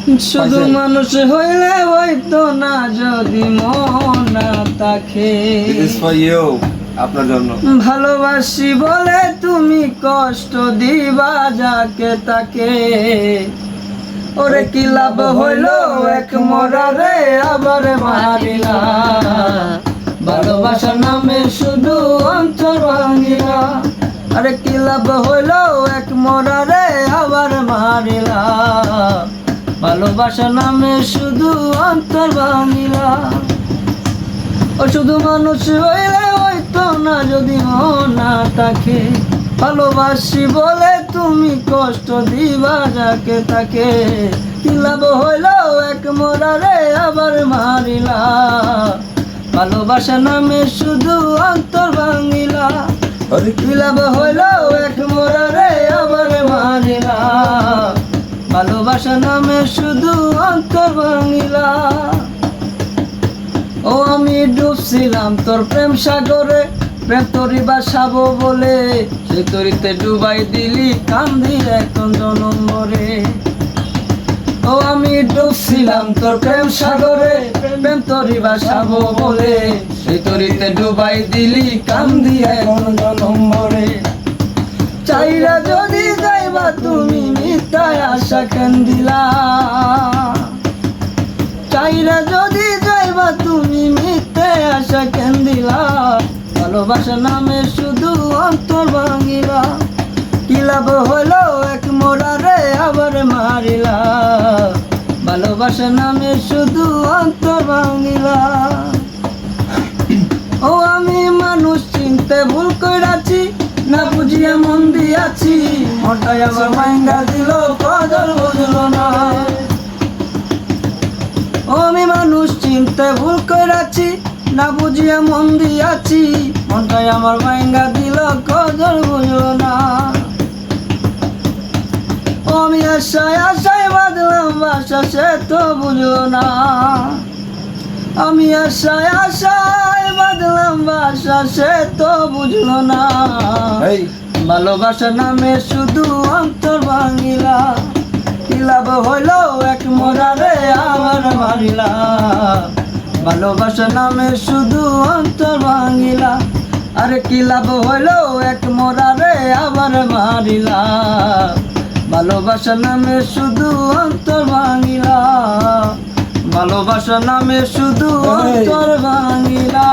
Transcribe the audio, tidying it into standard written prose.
শুধু মানুষ হইলে হইতো না যদি মন না থাকে। আপনার জন্য ভালোবাসি বলে তুমি কষ্ট দিবা যাকে তাকে। ওরে কি লাভ হইল এক মরারে আবার মারিলা। ভালোবাসা নামে শুধু অন্তর ভাঙিলা। আরে কি লাভ হইল এক মরারে আবার মারিলা। ভালোবাসা নামে শুধু অন্তর ভাঙিলা। ও শুধু মানুষ হইলে হইতো না যদি মন না থাকে। ভালোবাসি বলে তুমি কষ্ট দিবা যাকে তাকে। কি লাভ হইল এক মরারে আবার মারিলা। ভালোবাসা নামে শুধু অন্তর ভাঙিলা। কি লাভ হইল এক মরারে আবার মারিলা। ভালোবাসা নামে শুধু অন্তর ভাঙিলা। ও আমি ডুবছিলাম তোর প্রেম সাগরে, প্রেম তরি বাসাবো বলে। সে তরিতে ডুবাই দিলি কান্দি এখন জনম মরে। ও আমি ডুবছিলাম তোর প্রেম সাগরে, প্রেম তরি বাসাবো বলে। সে তরিতে ডুবাই দিলি কান্দি এখন জনম মরে। চাইরা যদি যাইবা তুমি মিথ্যায় আশা কেন দিলা। চাইরা যদি যাইবা তুমি মিথ্যে আশা কেন দিলা। ভালোবাসা নামে শুধু অন্তর ভাঙিলা। কি লাভ হইল এক মরারে আবার মারিলা। ভালোবাসা নামে শুধু অন্তর ভাঙিলা। ও আমি মানুষ চিনতে ভুল কইরাছি, না বুঝিয়া মন দিয়াছি। মনটাই আবার ভাঙ্গা দিল কদর বুঝলো না। ও আমি মানুষ চিনতে ভুল কইরাছি, না বুঝিয়া মন দিয়াছি। মনটাই আমার ভাঙ্গা দিল কদর বুঝলো না। ও আমি আশায় আশায় বাঁধলাম বাসা সে তো বুঝলো না। আমি আশায় আশায় বাঁধলাম বাসা সে তো বুঝলো না। ভালোবাসা নামে শুধু অন্তর ভাঙিলা। কি লাভ হইল এক মরারে আবার মারিলা। ভালোবাসা নামে শুধু অন্তর ভাঙিলা। আরে কি লাভ হইল এক মরারে আবার মারিলা। ভালোবাসা নামে শুধু অন্তর ভাঙিলা। ভালোবাসা নামে শুধু অন্তর ভাঙিলা।